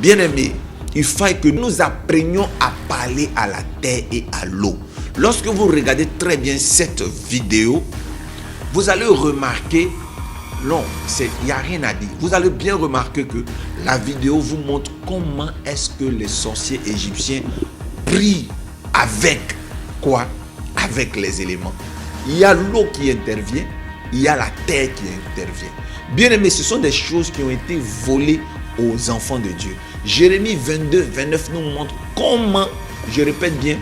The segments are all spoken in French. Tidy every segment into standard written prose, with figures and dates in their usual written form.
Bien-aimés, il faut que nous apprenions à parler à la terre et à l'eau. Lorsque vous regardez très bien cette vidéo, vous allez remarquer, non, il n'y a rien à dire. Vous allez bien remarquer que la vidéo vous montre comment est-ce que les sorciers égyptiens prient avec quoi? Avec les éléments. Il y a l'eau qui intervient, il y a la terre qui intervient. Bien aimé, ce sont des choses qui ont été volées aux enfants de Dieu. Jérémie 22, 29 nous montre comment, je répète bien,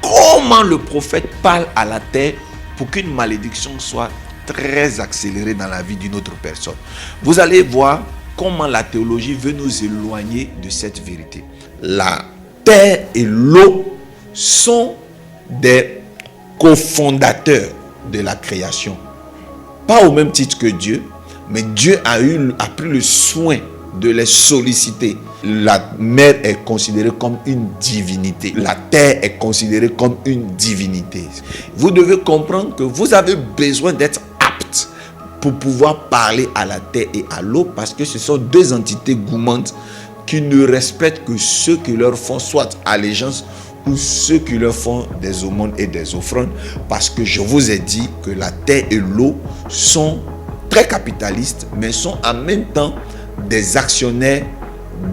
comment le prophète parle à la terre pour qu'une malédiction soit très accélérée dans la vie d'une autre personne. Vous allez voir comment la théologie veut nous éloigner de cette vérité. La terre et l'eau sont des cofondateurs de la création. Pas au même titre que Dieu, mais Dieu a pris le soin de les solliciter. La mer est considérée comme une divinité. La terre est considérée comme une divinité. Vous devez comprendre que vous avez besoin d'être apte pour pouvoir parler à la terre et à l'eau, parce que ce sont deux entités gourmandes qui ne respectent que ceux qui leur font soit allégeance ou ceux qui leur font des aumônes et des offrandes, parce que je vous ai dit que la terre et l'eau sont très capitalistes, mais sont en même temps des actionnaires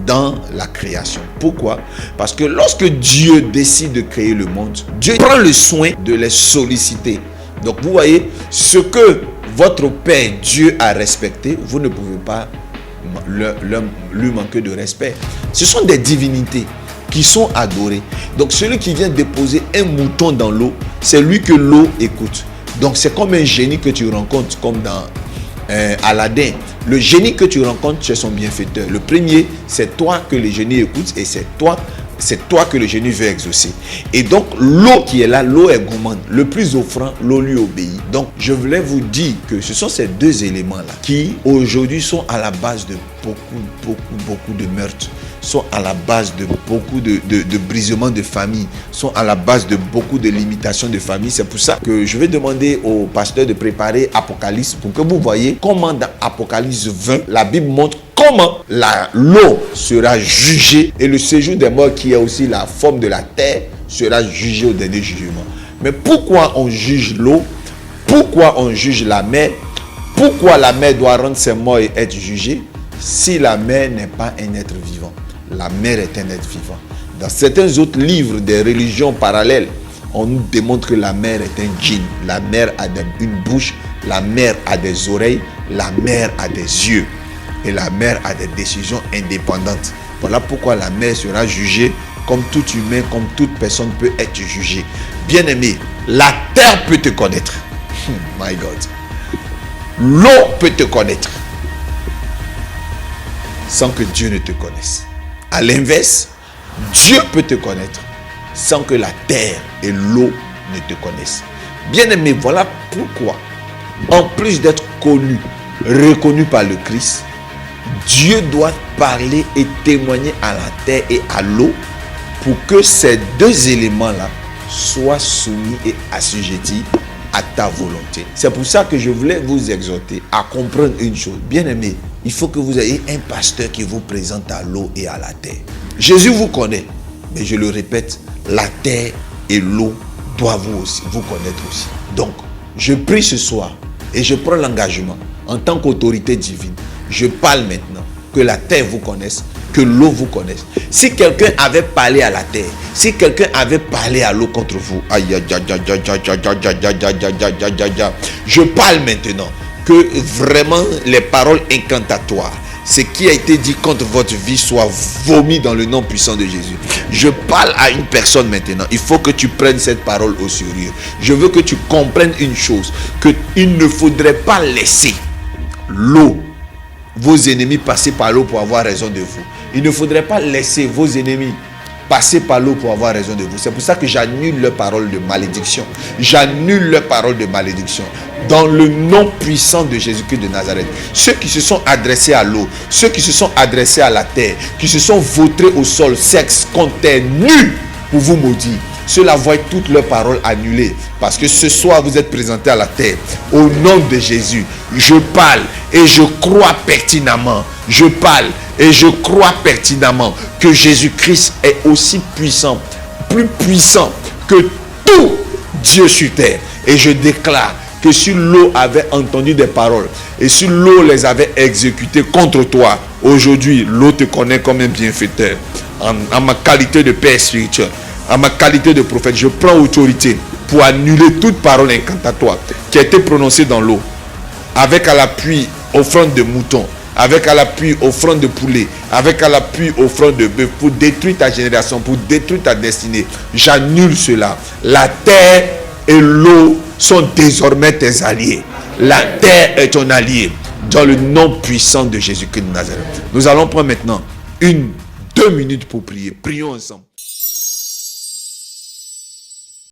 dans la création. Pourquoi? Parce que lorsque Dieu décide de créer le monde, Dieu prend le soin de les solliciter. Donc vous voyez, ce que votre Père Dieu a respecté, vous ne pouvez pas lui manquer de respect. Ce sont des divinités qui sont adorées. Donc celui qui vient déposer un mouton dans l'eau, c'est lui que l'eau écoute. Donc c'est comme un génie que tu rencontres, comme dans Aladdin. Le génie que tu rencontres, c'est son bienfaiteur. Le premier, c'est toi que le génie écoute, et c'est toi que le génie veut exaucer. Et donc l'eau qui est là, l'eau est gourmande. Le plus offrant, l'eau lui obéit. Donc je voulais vous dire que ce sont ces deux éléments là qui aujourd'hui sont à la base de beaucoup de meurtres, sont à la base de beaucoup de brisements de famille, sont à la base de beaucoup de limitations de famille. C'est pour ça que je vais demander au pasteur de préparer Apocalypse pour que vous voyez comment dans Apocalypse 20, la Bible montre comment l'eau sera jugée et le séjour des morts, qui est aussi la forme de la terre, sera jugé au dernier jugement. Mais pourquoi on juge l'eau? Pourquoi on juge la mer? Pourquoi la mer doit rendre ses morts et être jugée si la mer n'est pas un être vivant? La mer est un être vivant. Dans certains autres livres des religions parallèles, on nous démontre que la mer est un djinn. La mer a une bouche, la mer a des oreilles, la mer a des yeux. Et la mer a des décisions indépendantes. Voilà pourquoi la mer sera jugée comme tout humain, comme toute personne peut être jugée. Bien-aimé, la terre peut te connaître. My God. L'eau peut te connaître sans que Dieu ne te connaisse. À l'inverse, Dieu peut te connaître sans que la terre et l'eau ne te connaissent. Bien-aimé, voilà pourquoi, en plus d'être connu, reconnu par le Christ, Dieu doit parler et témoigner à la terre et à l'eau pour que ces deux éléments-là soient soumis et assujettis à ta volonté. C'est pour ça que je voulais vous exhorter à comprendre une chose. Bien-aimé, il faut que vous ayez un pasteur qui vous présente à l'eau et à la terre. Jésus vous connaît, mais je le répète, la terre et l'eau doivent vous connaître aussi. Donc, je prie ce soir et je prends l'engagement en tant qu'autorité divine. Je parle maintenant que la terre vous connaisse, que l'eau vous connaisse. Si quelqu'un avait parlé à la terre, si quelqu'un avait parlé à l'eau contre vous, je parle maintenant que vraiment les paroles incantatoires, ce qui a été dit contre votre vie, soit vomi dans le nom puissant de Jésus. Je parle à une personne maintenant. Il faut que tu prennes cette parole au sérieux. Je veux que tu comprennes une chose, qu'il ne faudrait pas laisser l'eau, vos ennemis passer par l'eau pour avoir raison de vous. Il ne faudrait pas laisser vos ennemis passer par l'eau pour avoir raison de vous. C'est pour ça que j'annule leurs paroles de malédiction. J'annule leurs paroles de malédiction. Dans le nom puissant de Jésus-Christ de Nazareth. Ceux qui se sont adressés à l'eau, ceux qui se sont adressés à la terre, qui se sont vautrés au sol, sexe, contre terre, nus pour vous maudire. ceux-là voient toutes leurs paroles annulées. Parce que ce soir, vous êtes présentés à la terre. Au nom de Jésus, je parle et je crois pertinemment. Je parle et je crois pertinemment que Jésus-Christ est aussi puissant, plus puissant que tout Dieu sur terre. Et je déclare que si l'eau avait entendu des paroles et si l'eau les avait exécutées contre toi, aujourd'hui, l'eau te connaît comme un bienfaiteur. En ma qualité de père spirituel, en ma qualité de prophète, je prends autorité pour annuler toute parole incantatoire qui a été prononcée dans l'eau, avec à l'appui offrande de moutons, avec à l'appui offrande de poulet, avec à l'appui offrande de bœuf, pour détruire ta génération, pour détruire ta destinée. J'annule cela. La terre et l'eau sont désormais tes alliés. La terre est ton allié. Dans le nom puissant de Jésus-Christ de Nazareth. Nous allons prendre maintenant 2 minutes pour prier. Prions ensemble.